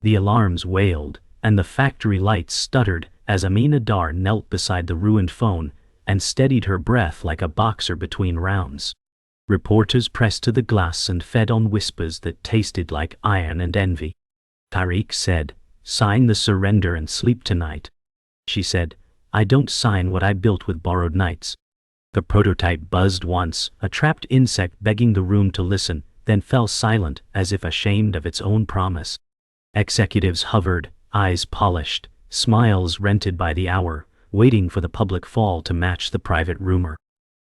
The alarms wailed, and the factory lights stuttered as Amina Dar knelt beside the ruined phone and steadied her breath like a boxer between rounds. Reporters pressed to the glass and fed on whispers that tasted like iron and envy. Tariq said, "Sign the surrender and sleep tonight." She said, "I don't sign what I built with borrowed nights." The prototype buzzed once, a trapped insect begging the room to listen, then fell silent as if ashamed of its own promise. Executives hovered, eyes polished, smiles rented by the hour, waiting for the public fall to match the private rumor.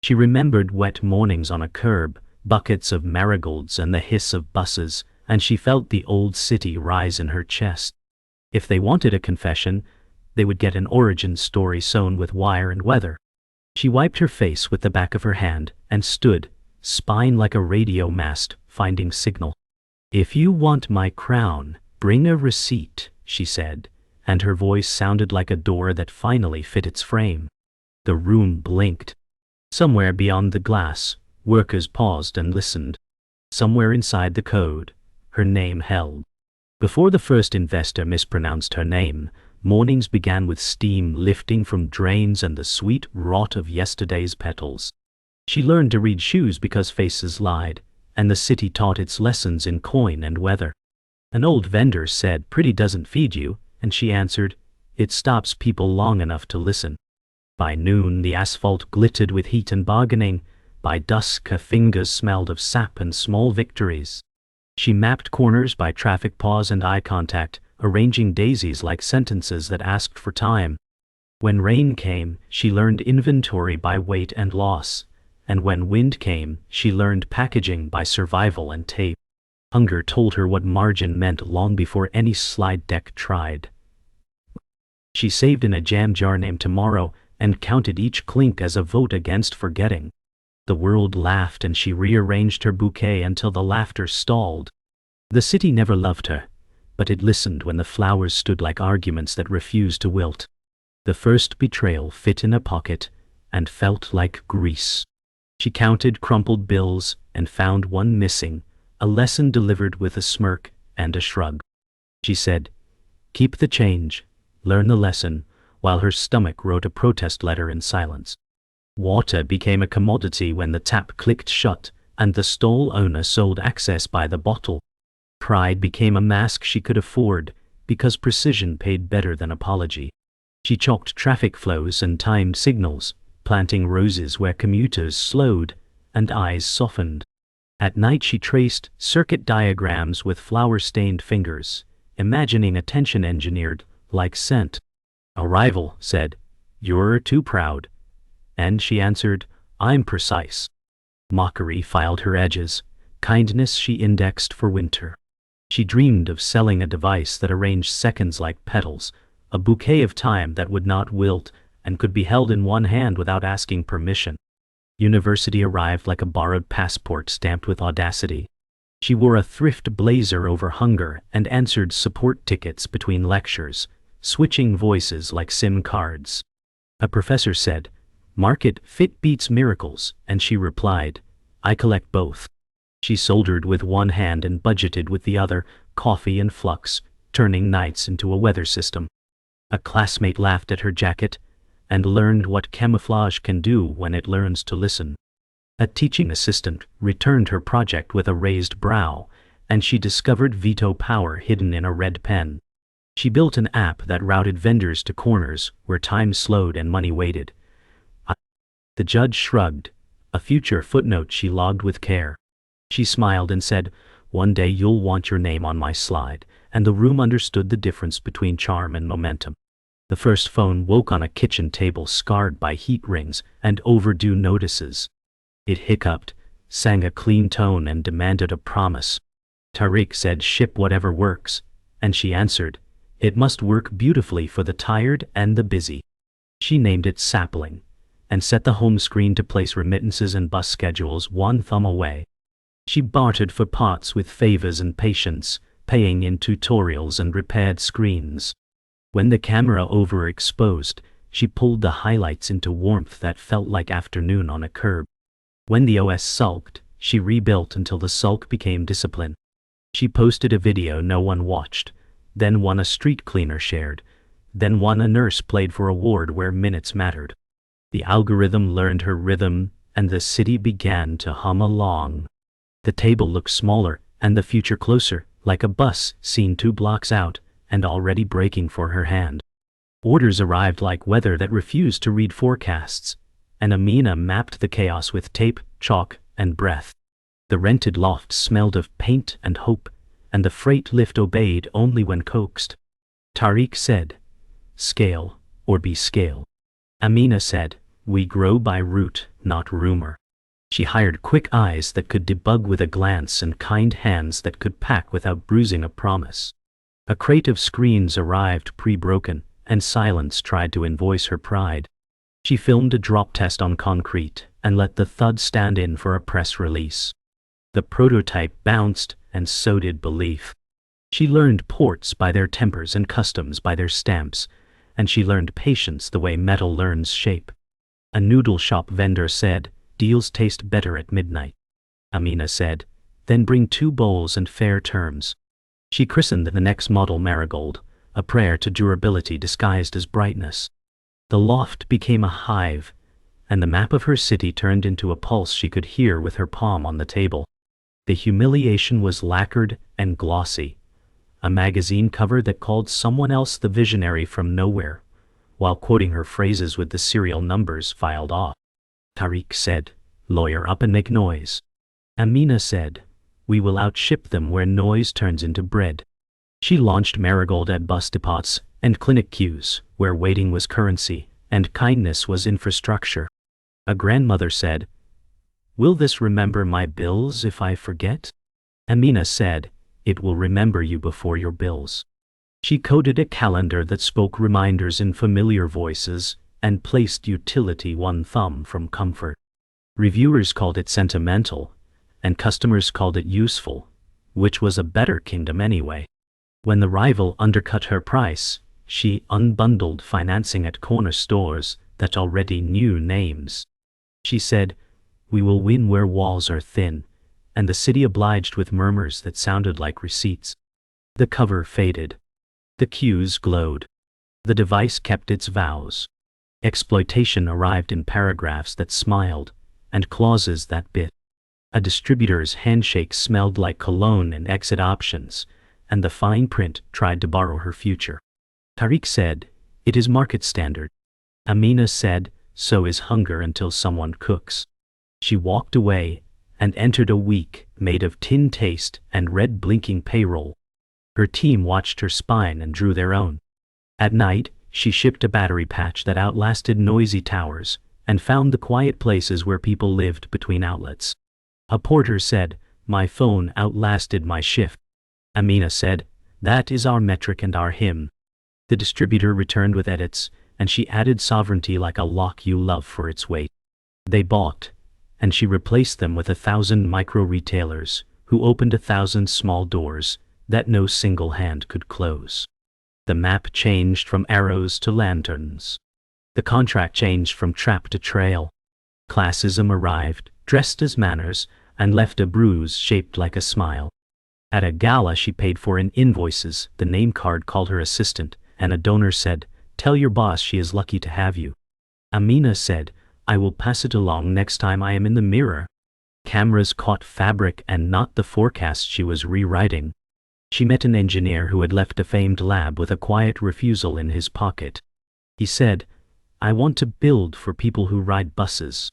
She remembered wet mornings on a curb, buckets of marigolds and the hiss of buses, and she felt the old city rise in her chest. If they wanted a confession, they would get an origin story sewn with wire and weather. She wiped her face with the back of her hand and stood, spine like a radio mast, finding signal. "If you want my crown, bring a receipt," she said, and her voice sounded like a door that finally fit its frame. The room blinked. Somewhere beyond the glass, workers paused and listened. Somewhere inside the code, her name held. Before the first investor mispronounced her name, mornings began with steam lifting from drains and the sweet rot of yesterday's petals. She learned to read shoes because faces lied, and the city taught its lessons in coin and weather. An old vendor said, "Pretty doesn't feed you," and she answered, "It stops people long enough to listen." By noon the asphalt glittered with heat and bargaining. By dusk her fingers smelled of sap and small victories. She mapped corners by traffic pause and eye contact, arranging daisies like sentences that asked for time. When rain came, she learned inventory by weight and loss, and when wind came, she learned packaging by survival and tape. Hunger told her what margin meant long before any slide deck tried. She saved in a jam jar named Tomorrow and counted each clink as a vote against forgetting. The world laughed and she rearranged her bouquet until the laughter stalled. The city never loved her, but it listened when the flowers stood like arguments that refused to wilt. The first betrayal fit in a pocket and felt like grease. She counted crumpled bills and found one missing, a lesson delivered with a smirk and a shrug. She said, "Keep the change, learn the lesson," while her stomach wrote a protest letter in silence. Water became a commodity when the tap clicked shut and the stall owner sold access by the bottle. Pride became a mask she could afford because precision paid better than apology. She chalked traffic flows and timed signals, planting roses where commuters slowed and eyes softened. At night she traced circuit diagrams with flower-stained fingers, imagining attention engineered like scent. A rival said, "You're too proud." And she answered, "I'm precise." Mockery filed her edges, kindness she indexed for winter. She dreamed of selling a device that arranged seconds like petals, a bouquet of time that would not wilt and could be held in one hand without asking permission. University arrived like a borrowed passport stamped with audacity. She wore a thrift blazer over hunger and answered support tickets between lectures, switching voices like SIM cards. A professor said, "Market fit beats miracles," and she replied, "I collect both." She soldiered with one hand and budgeted with the other, coffee and flux, turning nights into a weather system. A classmate laughed at her jacket and learned what camouflage can do when it learns to listen. A teaching assistant returned her project with a raised brow, and she discovered veto power hidden in a red pen. She built an app that routed vendors to corners where time slowed and money waited. The judge shrugged, a future footnote she logged with care. She smiled and said, "One day you'll want your name on my slide," and the room understood the difference between charm and momentum. The first phone woke on a kitchen table scarred by heat rings and overdue notices. It hiccuped, sang a clean tone and demanded a promise. Tariq said, "Ship whatever works," and she answered, "It must work beautifully for the tired and the busy." She named it Sapling and set the home screen to place remittances and bus schedules one thumb away. She bartered for parts with favors and patience, paying in tutorials and repaired screens. When the camera overexposed, she pulled the highlights into warmth that felt like afternoon on a curb. When the OS sulked, she rebuilt until the sulk became discipline. She posted a video no one watched, then one a street cleaner shared, then one a nurse played for a ward where minutes mattered. The algorithm learned her rhythm, and the city began to hum along. The table looked smaller, and the future closer, like a bus seen 2 blocks out, and already braking for her hand. Orders arrived like weather that refused to read forecasts, and Amina mapped the chaos with tape, chalk, and breath. The rented loft smelled of paint and hope, and the freight lift obeyed only when coaxed. Tariq said, "Scale, or be scale." Amina said, "We grow by root, not rumor." She hired quick eyes that could debug with a glance and kind hands that could pack without bruising a promise. A crate of screens arrived pre-broken, and silence tried to invoice her pride. She filmed a drop test on concrete and let the thud stand in for a press release. The prototype bounced, and so did belief. She learned ports by their tempers and customs by their stamps, and she learned patience the way metal learns shape. A noodle shop vendor said, "Deals taste better at midnight." Amina said, "Then bring 2 bowls and fair terms." She christened the next model Marigold, a prayer to durability disguised as brightness. The loft became a hive, and the map of her city turned into a pulse she could hear with her palm on the table. The humiliation was lacquered and glossy, a magazine cover that called someone else the visionary from nowhere, while quoting her phrases with the serial numbers filed off. Tariq said, "Lawyer up and make noise." Amina said, "We will outship them where noise turns into bread." She launched Marigold at bus depots and clinic queues, where waiting was currency and kindness was infrastructure. A grandmother said, "Will this remember my bills if I forget?" Amina said, "It will remember you before your bills." She coded a calendar that spoke reminders in familiar voices and placed utility 1 thumb from comfort. Reviewers called it sentimental, and customers called it useful, which was a better kingdom anyway. When the rival undercut her price, she unbundled financing at corner stores that already knew names. She said, "We will win where walls are thin," and the city obliged with murmurs that sounded like receipts. The cover faded. The queues glowed. The device kept its vows. Exploitation arrived in paragraphs that smiled, and clauses that bit. A distributor's handshake smelled like cologne and exit options, and the fine print tried to borrow her future. Tariq said, "It is market standard." Amina said, "So is hunger until someone cooks." She walked away and entered a week made of tin taste and red blinking payroll. Her team watched her spine and drew their own. At night, she shipped a battery patch that outlasted noisy towers and found the quiet places where people lived between outlets. A porter said, "My phone outlasted my shift." Amina said, "That is our metric and our hymn." The distributor returned with edits, and she added sovereignty like a lock you love for its weight. They balked, and she replaced them with 1,000 micro-retailers who opened 1,000 small doors that no single hand could close. The map changed from arrows to lanterns. The contract changed from trap to trail. Classism arrived, dressed as manners, and left a bruise shaped like a smile. At a gala she paid for in invoices, the name card called her assistant, and a donor said, "Tell your boss she is lucky to have you." Amina said, "I will pass it along next time I am in the mirror." Cameras caught fabric and not the forecast she was rewriting. She met an engineer who had left a famed lab with a quiet refusal in his pocket. He said, "I want to build for people who ride buses."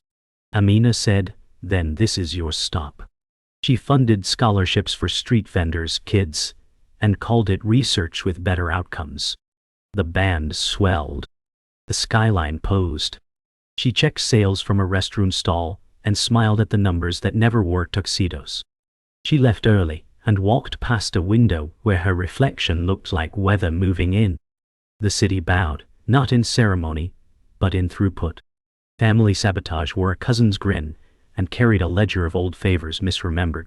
Amina said, "Then this is your stop." She funded scholarships for street vendors' kids and called it research with better outcomes. The band swelled. The skyline posed. She checked sales from a restroom stall and smiled at the numbers that never wore tuxedos. She left early and walked past a window where her reflection looked like weather moving in. The city bowed, not in ceremony, but in throughput. Family Sabotage wore a cousin's grin and carried a ledger of old favors misremembered.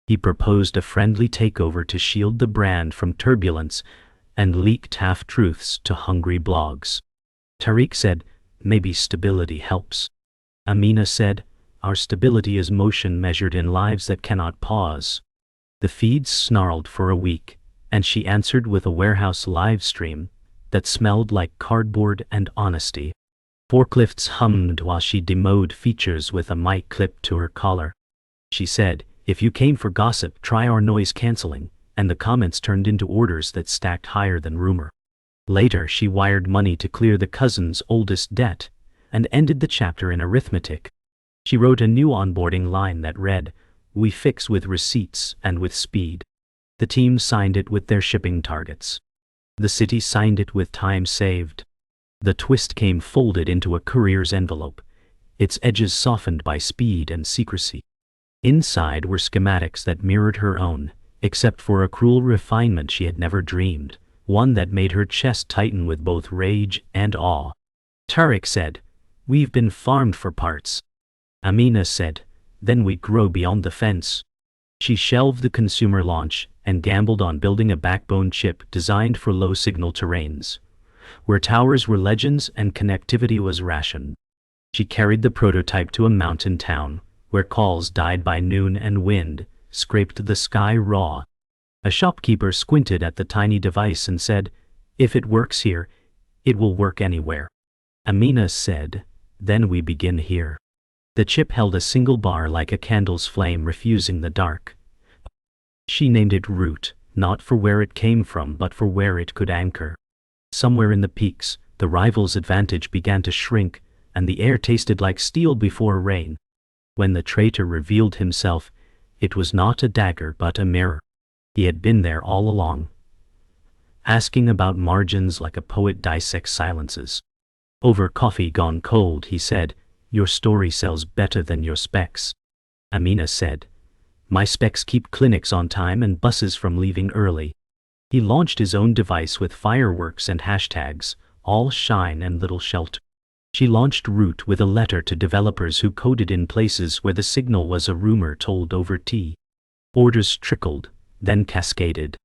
He proposed a friendly takeover to shield the brand from turbulence and leaked half-truths to hungry blogs. Tariq said, "Maybe stability helps." Amina said, "Our stability is motion measured in lives that cannot pause." The feeds snarled for a week, and she answered with a warehouse live stream that smelled like cardboard and honesty. Forklifts hummed while she demoed features with a mic clipped to her collar. She said, "If you came for gossip, try our noise canceling," and the comments turned into orders that stacked higher than rumor. Later, she wired money to clear the cousin's oldest debt and ended the chapter in arithmetic. She wrote a new onboarding line that read, "We fix with receipts and with speed." The team signed it with their shipping targets. The city signed it with time saved. The twist came folded into a courier's envelope, its edges softened by speed and secrecy. Inside were schematics that mirrored her own, except for a cruel refinement she had never dreamed, one that made her chest tighten with both rage and awe. Tariq said, "We've been farmed for parts." Amina said, "Then we'd grow beyond the fence." She shelved the consumer launch and gambled on building a backbone chip designed for low-signal terrains, where towers were legends and connectivity was rationed. She carried the prototype to a mountain town, where calls died by noon and wind scraped the sky raw. A shopkeeper squinted at the tiny device and said, "If it works here, it will work anywhere." Amina said, "Then we begin here." The chip held a single bar like a candle's flame refusing the dark. She named it Root, not for where it came from but for where it could anchor. Somewhere in the peaks, the rival's advantage began to shrink, and the air tasted like steel before rain. When the traitor revealed himself, it was not a dagger but a mirror. He had been there all along, asking about margins like a poet dissects silences. Over coffee gone cold, he said, "Your story sells better than your specs." Amina said, "My specs keep clinics on time and buses from leaving early." He launched his own device with fireworks and hashtags, all shine and little shelter. She launched Root with a letter to developers who coded in places where the signal was a rumor told over tea. Orders trickled, then cascaded.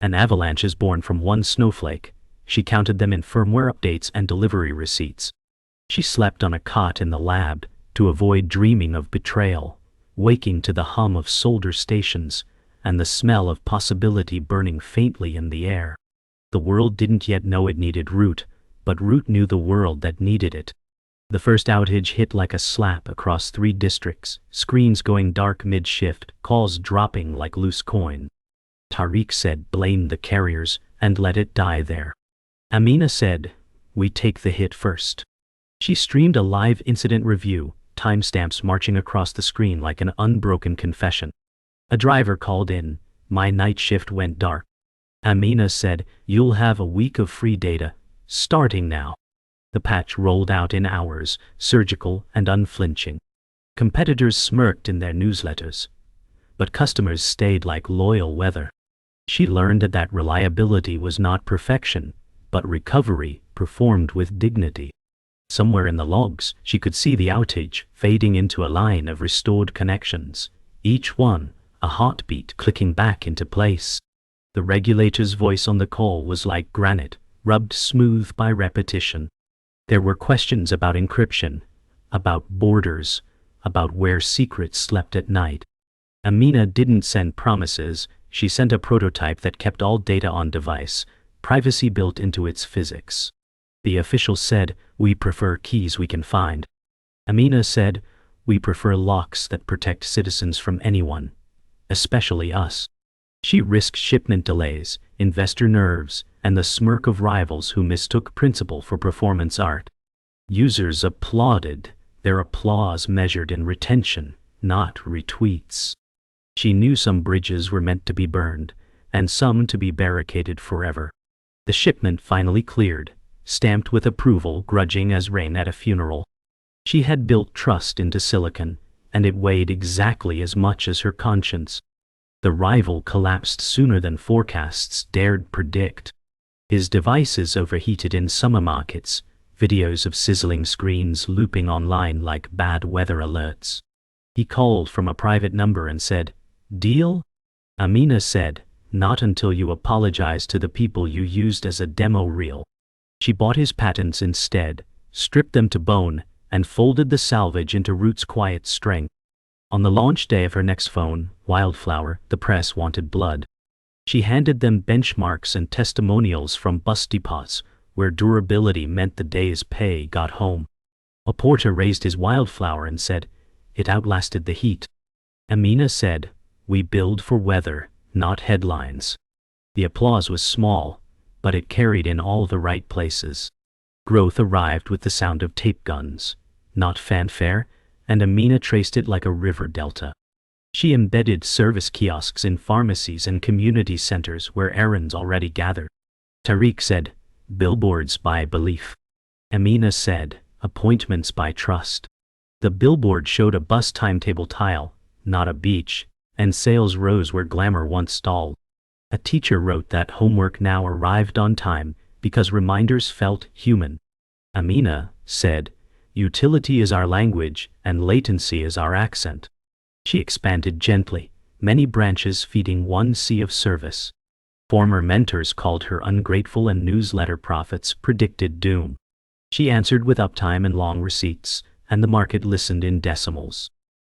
An avalanche is born from one snowflake. She counted them in firmware updates and delivery receipts. She slept on a cot in the lab to avoid dreaming of betrayal, waking to the hum of solder stations and the smell of possibility burning faintly in the air. The world didn't yet know it needed Root, but Root knew the world that needed it. The first outage hit like a slap across 3 districts, screens going dark mid-shift, calls dropping like loose coin. Tariq said, "Blame the carriers and let it die there." Amina said, "We take the hit first." She streamed a live incident review, timestamps marching across the screen like an unbroken confession. A driver called in, "My night shift went dark." Amina said, "You'll have a week of free data, starting now." The patch rolled out in hours, surgical and unflinching. Competitors smirked in their newsletters, but customers stayed like loyal weather. She learned that reliability was not perfection, but recovery performed with dignity. Somewhere in the logs, she could see the outage fading into a line of restored connections, each one a heartbeat clicking back into place. The regulator's voice on the call was like granite, rubbed smooth by repetition. There were questions about encryption, about borders, about where secrets slept at night. Amina didn't send promises, she sent a prototype that kept all data on device, privacy built into its physics. The official said, "We prefer keys we can find." Amina said, "We prefer locks that protect citizens from anyone, especially us." She risked shipment delays, investor nerves, and the smirk of rivals who mistook principle for performance art. Users applauded, their applause measured in retention, not retweets. She knew some bridges were meant to be burned, and some to be barricaded forever. The shipment finally cleared, stamped with approval grudging as rain at a funeral. She had built trust into silicon, and it weighed exactly as much as her conscience. The rival collapsed sooner than forecasts dared predict. His devices overheated in summer markets, videos of sizzling screens looping online like bad weather alerts. He called from a private number and said, "Deal?" Amina said, "Not until you apologize to the people you used as a demo reel." She bought his patents instead, stripped them to bone, and folded the salvage into Root's quiet strength. On the launch day of her next phone, Wildflower, the press wanted blood. She handed them benchmarks and testimonials from bus depots, where durability meant the day's pay got home. A porter raised his wildflower and said, "It outlasted the heat." Amina said, "We build for weather, not headlines." The applause was small, but it carried in all the right places. Growth arrived with the sound of tape guns, not fanfare, and Amina traced it like a river delta. She embedded service kiosks in pharmacies and community centers where errands already gathered. Tariq said, "Billboards by belief." Amina said, "Appointments by trust." The billboard showed a bus timetable tile, not a beach, and sales rose where glamour once stalled. A teacher wrote that homework now arrived on time because reminders felt human. Amina said, "Utility is our language and latency is our accent." She expanded gently, many branches feeding one sea of service. Former mentors called her ungrateful and newsletter prophets predicted doom. She answered with uptime and long receipts, and the market listened in decimals.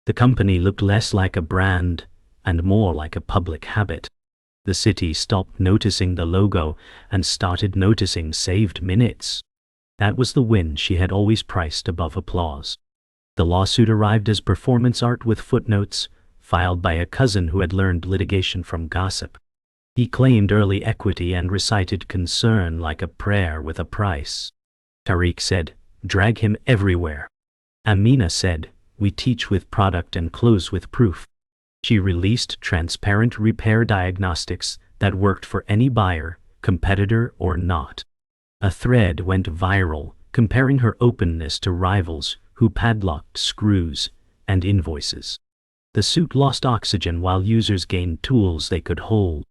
The company looked less like a brand and more like a public habit. The city stopped noticing the logo and started noticing saved minutes. That was the win she had always priced above applause. The lawsuit arrived as performance art with footnotes, filed by a cousin who had learned litigation from gossip. He claimed early equity and recited concern like a prayer with a price. Tariq said, "Drag him everywhere." Amina said, "We teach with product and close with proof." She released transparent repair diagnostics that worked for any buyer, competitor or not. A thread went viral, comparing her openness to rivals who padlocked screws and invoices. The suit lost oxygen while users gained tools they could hold.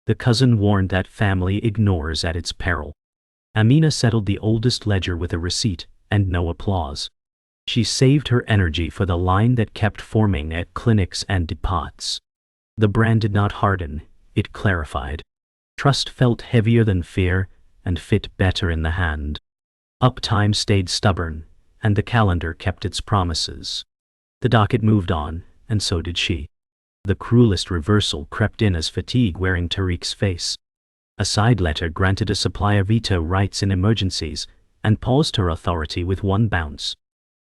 The cousin warned that family ignores at its peril. Amina settled the oldest ledger with a receipt and no applause. She saved her energy for the line that kept forming at clinics and depots. The brand did not harden, it clarified. Trust felt heavier than fear and fit better in the hand. Uptime stayed stubborn, and the calendar kept its promises. The docket moved on, and so did she. The cruelest reversal crept in as fatigue wearing Tariq's face. A side letter granted a supplier veto rights in emergencies and paused her authority with one bounce.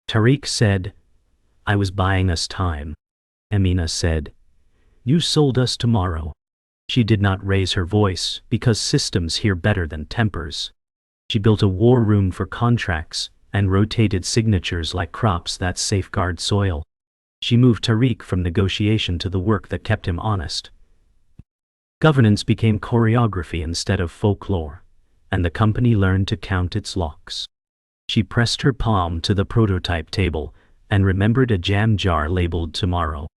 Tariq said, "I was buying us time." Amina said, "You sold us tomorrow." She did not raise her voice because systems hear better than tempers. She built a war room for contracts and rotated signatures like crops that safeguard soil. She moved Tariq from negotiation to the work that kept him honest. Governance became choreography instead of folklore, and the company learned to count its locks. She pressed her palm to the prototype table and remembered a jam jar labeled tomorrow.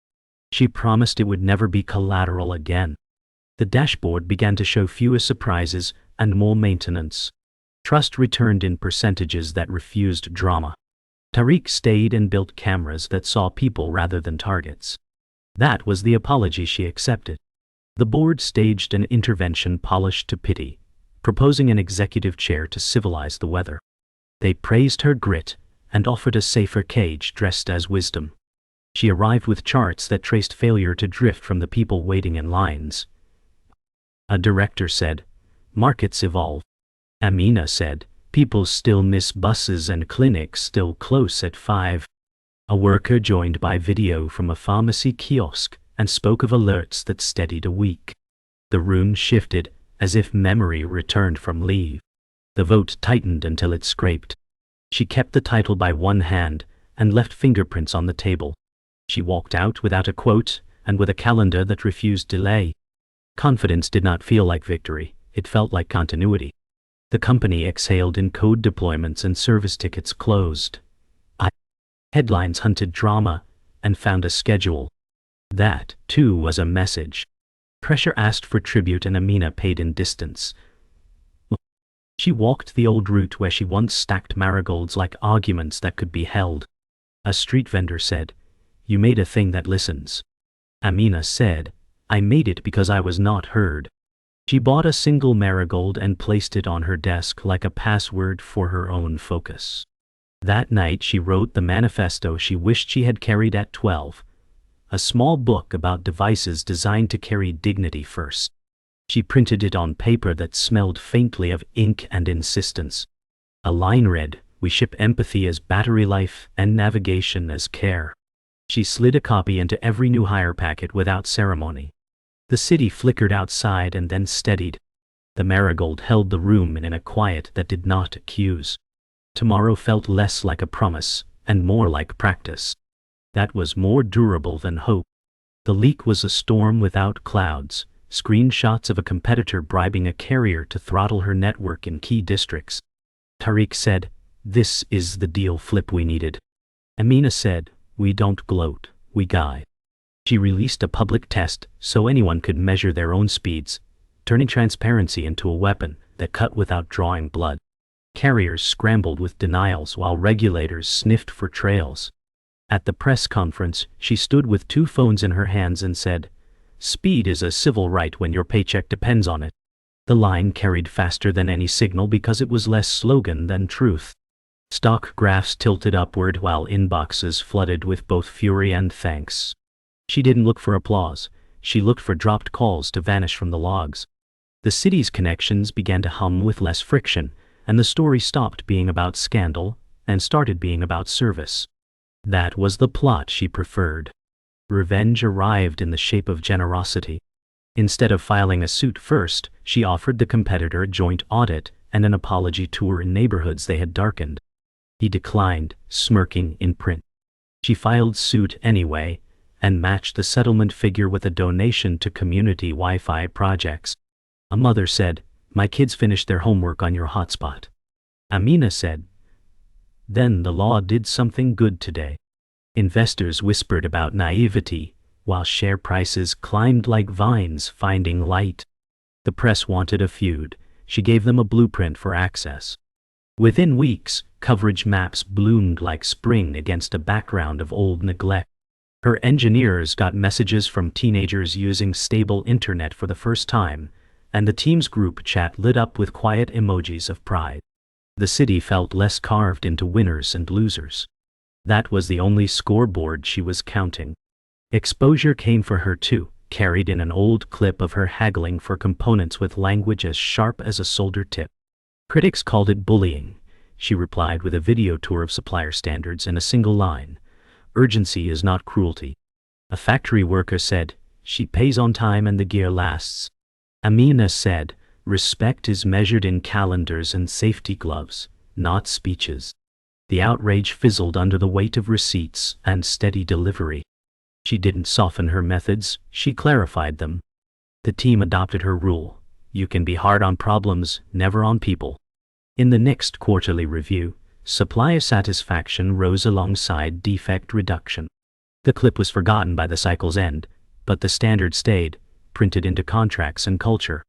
She promised it would never be collateral again. The dashboard began to show fewer surprises and more maintenance. Trust returned in percentages that refused drama. Tariq stayed and built cameras that saw people rather than targets. That was the apology she accepted. The board staged an intervention polished to pity, proposing an executive chair to civilize the weather. They praised her grit and offered a safer cage dressed as wisdom. She arrived with charts that traced failure to drift from the people waiting in lines. A director said, "Markets evolve." Amina said, "People still miss buses and clinics still close at 5. A worker joined by video from a pharmacy kiosk and spoke of alerts that steadied a week. The room shifted as if memory returned from leave. The vote tightened until it scraped. She kept the title by one hand and left fingerprints on the table. She walked out without a quote and with a calendar that refused delay. Confidence did not feel like victory, it felt like continuity. The company exhaled in code deployments and service tickets closed. Headlines hunted drama and found a schedule. That, too, was a message. Pressure asked for tribute and Amina paid in distance. She walked the old route where she once stacked marigolds like arguments that could be held. A street vendor said, "You made a thing that listens." Amina said, "I made it because I was not heard." She bought a single marigold and placed it on her desk like a password for her own focus. That night she wrote the manifesto she wished she had carried at 12, a small book about devices designed to carry dignity first. She printed it on paper that smelled faintly of ink and insistence. A line read, "We ship empathy as battery life and navigation as care." She slid a copy into every new hire packet without ceremony. The city flickered outside and then steadied. The marigold held the room in a quiet that did not accuse. Tomorrow felt less like a promise and more like practice. That was more durable than hope. The leak was a storm without clouds, screenshots of a competitor bribing a carrier to throttle her network in key districts. Tariq said, "This is the deal flip we needed." Amina said, "We don't gloat, we guide." She released a public test so anyone could measure their own speeds, turning transparency into a weapon that cut without drawing blood. Carriers scrambled with denials while regulators sniffed for trails. At the press conference, she stood with 2 phones in her hands and said, "Speed is a civil right when your paycheck depends on it." The line carried faster than any signal because it was less slogan than truth. Stock graphs tilted upward while inboxes flooded with both fury and thanks. She didn't look for applause, she looked for dropped calls to vanish from the logs. The city's connections began to hum with less friction, and the story stopped being about scandal and started being about service. That was the plot she preferred. Revenge arrived in the shape of generosity. Instead of filing a suit first, she offered the competitor a joint audit and an apology tour in neighborhoods they had darkened. He declined, smirking in print. She filed suit anyway, and matched the settlement figure with a donation to community Wi-Fi projects. A mother said, "My kids finished their homework on your hotspot." Amina said, "Then the law did something good today." Investors whispered about naivety, while share prices climbed like vines finding light. The press wanted a feud. She gave them a blueprint for access. Within weeks, coverage maps bloomed like spring against a background of old neglect. Her engineers got messages from teenagers using stable internet for the first time, and the team's group chat lit up with quiet emojis of pride. The city felt less carved into winners and losers. That was the only scoreboard she was counting. Exposure came for her too, carried in an old clip of her haggling for components with language as sharp as a solder tip. Critics called it bullying. She replied with a video tour of supplier standards and a single line, "Urgency is not cruelty." A factory worker said, "She pays on time and the gear lasts." Amina said, "Respect is measured in calendars and safety gloves, not speeches." The outrage fizzled under the weight of receipts and steady delivery. She didn't soften her methods, she clarified them. The team adopted her rule: you can be hard on problems, never on people. In the next quarterly review, supplier satisfaction rose alongside defect reduction. The clip was forgotten by the cycle's end, but the standard stayed, printed into contracts and culture.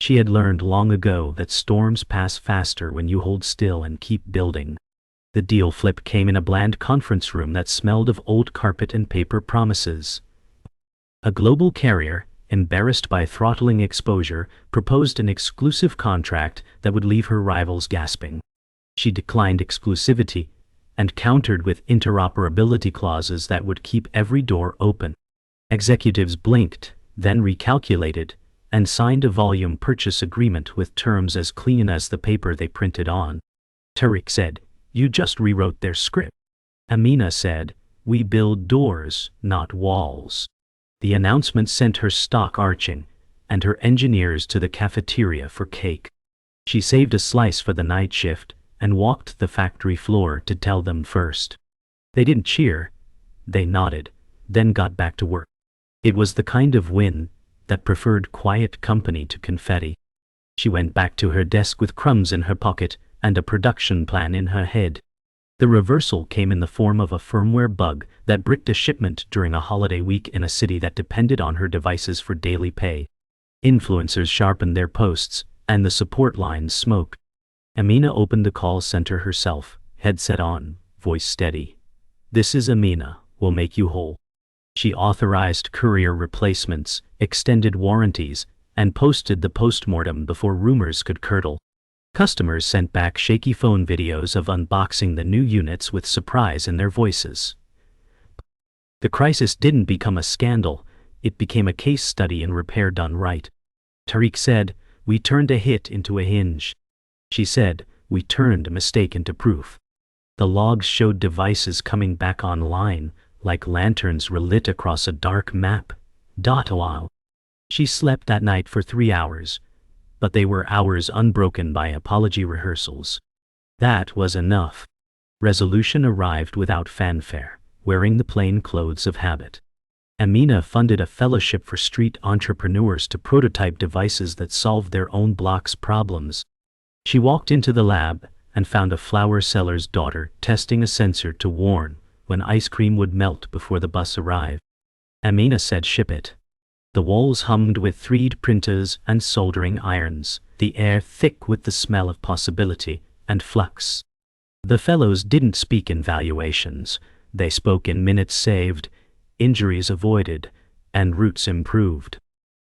She had learned long ago that storms pass faster when you hold still and keep building. The deal flip came in a bland conference room that smelled of old carpet and paper promises. A global carrier, embarrassed by throttling exposure, proposed an exclusive contract that would leave her rivals gasping. She declined exclusivity and countered with interoperability clauses that would keep every door open. Executives blinked, then recalculated, and signed a volume purchase agreement with terms as clean as the paper they printed on. Tariq said, "You just rewrote their script." Amina said, "We build doors, not walls." The announcement sent her stock arching, and her engineers to the cafeteria for cake. She saved a slice for the night shift and walked the factory floor to tell them first. They didn't cheer, they nodded, then got back to work. It was the kind of win that preferred quiet company to confetti. She went back to her desk with crumbs in her pocket and a production plan in her head. The reversal came in the form of a firmware bug that bricked a shipment during a holiday week in a city that depended on her devices for daily pay. Influencers sharpened their posts, and the support lines smoked. Amina opened the call center herself, headset on, voice steady. "This is Amina, we'll make you whole." She authorized courier replacements, extended warranties, and posted the postmortem before rumors could curdle. Customers sent back shaky phone videos of unboxing the new units with surprise in their voices. The crisis didn't become a scandal, it became a case study in repair done right. Tariq said, "We turned a hit into a hinge." She said, "We turned a mistake into proof." The logs showed devices coming back online, like lanterns relit across a dark map. While she slept that night for 3 hours, but they were hours unbroken by apology rehearsals. That was enough. Resolution arrived without fanfare, wearing the plain clothes of habit. Amina funded a fellowship for street entrepreneurs to prototype devices that solved their own blocks' problems. She walked into the lab and found a flower seller's daughter testing a sensor to warn when ice cream would melt before the bus arrived. Amina said, "Ship it." The walls hummed with 3D printers and soldering irons, the air thick with the smell of possibility and flux. The fellows didn't speak in valuations, they spoke in minutes saved, injuries avoided, and routes improved.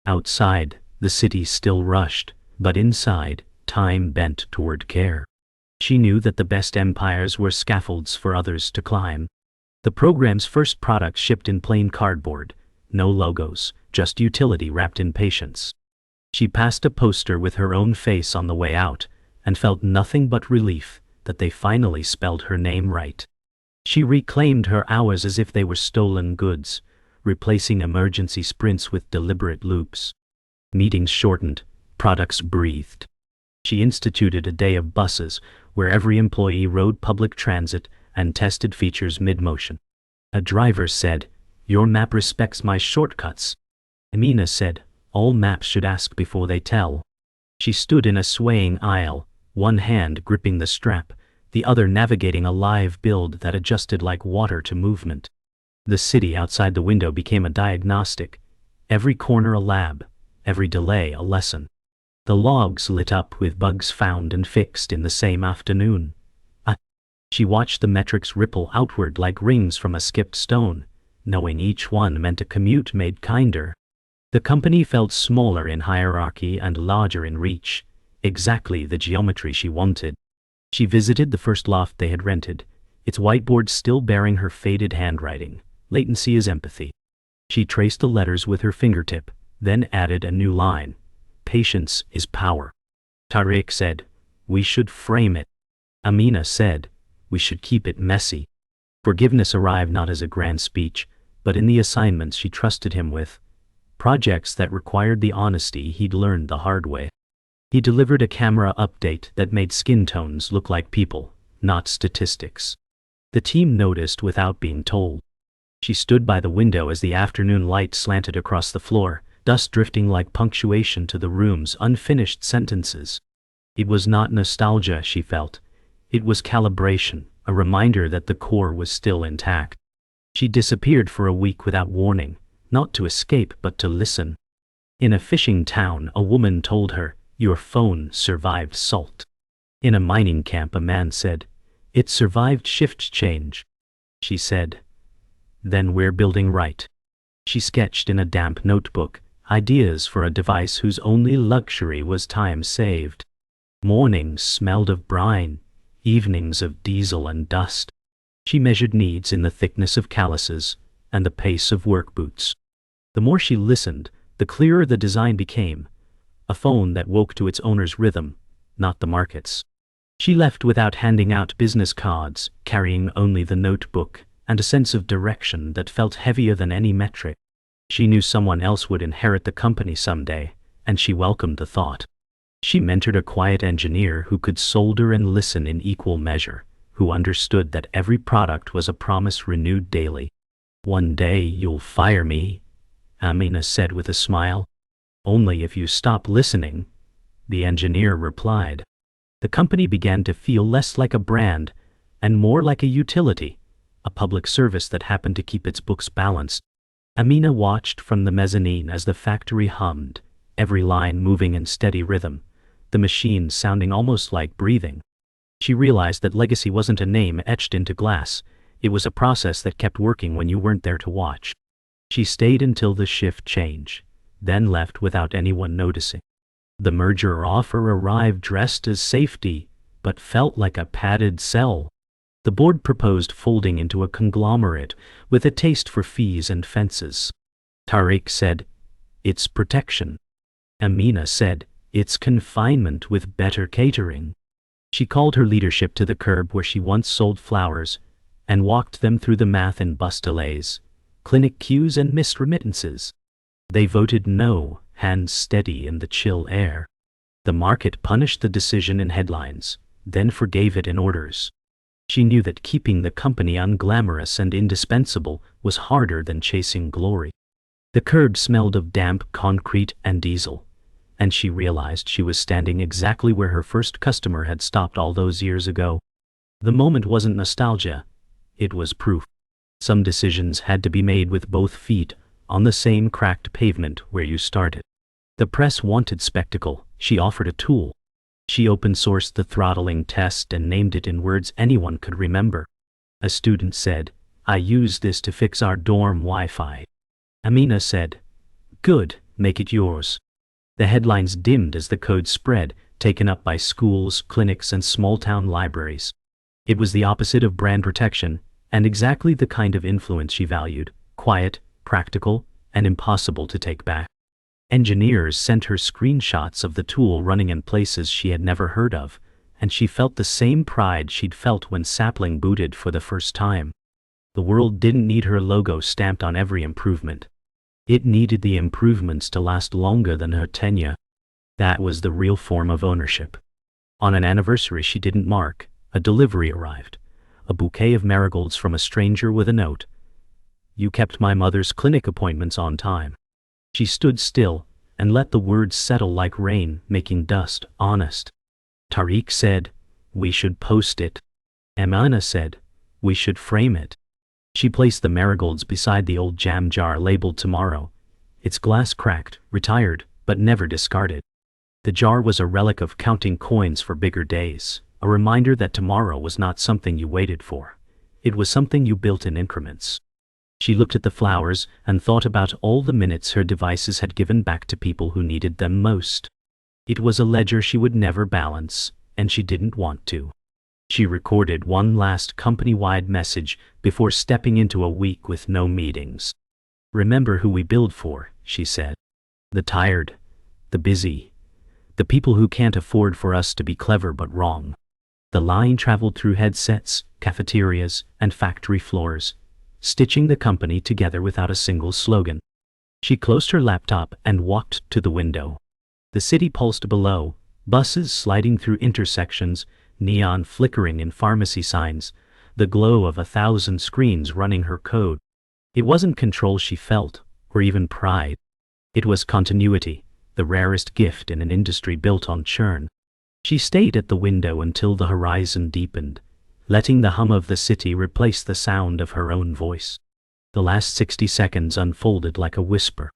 Outside, the city still rushed, but inside, time bent toward care. She knew that the best empires were scaffolds for others to climb. The program's first product shipped in plain cardboard, no logos, just utility wrapped in patience. She passed a poster with her own face on the way out, and felt nothing but relief that they finally spelled her name right. She reclaimed her hours as if they were stolen goods, replacing emergency sprints with deliberate loops. Meetings shortened, products breathed. She instituted a day of buses, where every employee rode public transit and tested features mid-motion. A driver said, "Your map respects my shortcuts." Amina said, "All maps should ask before they tell." She stood in a swaying aisle, one hand gripping the strap, the other navigating a live build that adjusted like water to movement. The city outside the window became a diagnostic, every corner a lab, every delay a lesson. The logs lit up with bugs found and fixed in the same afternoon. She watched the metrics ripple outward like rings from a skipped stone, knowing each one meant a commute made kinder. The company felt smaller in hierarchy and larger in reach, exactly the geometry she wanted. She visited the first loft they had rented, its whiteboard still bearing her faded handwriting. "Latency is empathy." She traced the letters with her fingertip, then added a new line. "Patience is power." Tariq said, "We should frame it." Amina said, "We should keep it messy." Forgiveness arrived not as a grand speech, but in the assignments she trusted him with, projects that required the honesty he'd learned the hard way. He delivered a camera update that made skin tones look like people, not statistics. The team noticed without being told. She stood by the window as the afternoon light slanted across the floor, dust drifting like punctuation to the room's unfinished sentences. It was not nostalgia, she felt. It was calibration, a reminder that the core was still intact. She disappeared for a week without warning, not to escape but to listen. In a fishing town, a woman told her, "Your phone survived salt." In a mining camp, a man said, "It survived shift change." She said, "Then we're building right." She sketched in a damp notebook, ideas for a device whose only luxury was time saved. Mornings smelled of brine, evenings of diesel and dust. She measured needs in the thickness of calluses and the pace of work boots. The more she listened, the clearer the design became, a phone that woke to its owner's rhythm, not the market's. She left without handing out business cards, carrying only the notebook and a sense of direction that felt heavier than any metric. She knew someone else would inherit the company someday, and she welcomed the thought. She mentored a quiet engineer who could solder and listen in equal measure, who understood that every product was a promise renewed daily. "One day you'll fire me," Amina said with a smile. "Only if you stop listening," the engineer replied. The company began to feel less like a brand and more like a utility, a public service that happened to keep its books balanced. Amina watched from the mezzanine as the factory hummed, every line moving in steady rhythm, the machine sounding almost like breathing. She realized that legacy wasn't a name etched into glass, it was a process that kept working when you weren't there to watch. She stayed until the shift changed, then left without anyone noticing. The merger offer arrived dressed as safety, but felt like a padded cell. The board proposed folding into a conglomerate with a taste for fees and fences. Tariq said, "It's protection." Amina said, "It's confinement with better catering." She called her leadership to the curb where she once sold flowers, and walked them through the math and bus delays, clinic queues and missed remittances. They voted no, hands steady in the chill air. The market punished the decision in headlines, then forgave it in orders. She knew that keeping the company unglamorous and indispensable was harder than chasing glory. The curb smelled of damp concrete and diesel, and she realized she was standing exactly where her first customer had stopped all those years ago. The moment wasn't nostalgia, it was proof. Some decisions had to be made with both feet on the same cracked pavement where you started. The press wanted spectacle, she offered a tool. She open-sourced the throttling test and named it in words anyone could remember. A student said, "I used this to fix our dorm Wi-Fi." Amina said, "Good, make it yours." The headlines dimmed as the code spread, taken up by schools, clinics, and small-town libraries. It was the opposite of brand protection, and exactly the kind of influence she valued: quiet, practical, and impossible to take back. Engineers sent her screenshots of the tool running in places she had never heard of, and she felt the same pride she'd felt when Sapling booted for the first time. The world didn't need her logo stamped on every improvement. It needed the improvements to last longer than her tenure. That was the real form of ownership. On an anniversary she didn't mark, a delivery arrived. A bouquet of marigolds from a stranger with a note. "You kept my mother's clinic appointments on time." She stood still and let the words settle like rain, making dust. "Honest." Tariq said, "We should post it." Amina said, "We should frame it." She placed the marigolds beside the old jam jar labeled "Tomorrow," its glass cracked, retired, but never discarded. The jar was a relic of counting coins for bigger days, a reminder that tomorrow was not something you waited for. It was something you built in increments. She looked at the flowers and thought about all the minutes her devices had given back to people who needed them most. It was a ledger she would never balance, and she didn't want to. She recorded one last company-wide message before stepping into a week with no meetings. "Remember who we build for," she said. "The tired, the busy, the people who can't afford for us to be clever but wrong." The line traveled through headsets, cafeterias, and factory floors, stitching the company together without a single slogan. She closed her laptop and walked to the window. The city pulsed below, buses sliding through intersections, neon flickering in pharmacy signs, the glow of 1,000 screens running her code. It wasn't control she felt, or even pride. It was continuity, the rarest gift in an industry built on churn. She stayed at the window until the horizon deepened, letting the hum of the city replace the sound of her own voice. The last 60 seconds unfolded like a whisper.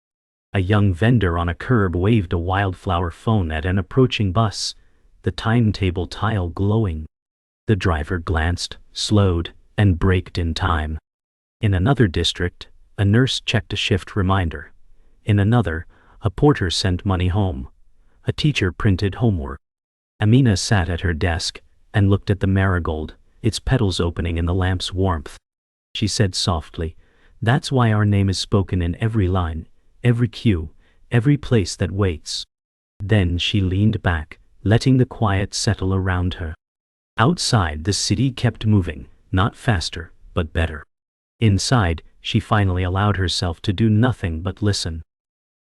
A young vendor on a curb waved a wildflower phone at an approaching bus, the timetable tile glowing. The driver glanced, slowed, and braked in time. In another district, a nurse checked a shift reminder. In another, a porter sent money home. A teacher printed homework. Amina sat at her desk and looked at the marigold, its petals opening in the lamp's warmth. She said softly, "That's why our name is spoken in every line, every queue, every place that waits." Then she leaned back, letting the quiet settle around her. Outside, the city kept moving, not faster, but better. Inside, she finally allowed herself to do nothing but listen.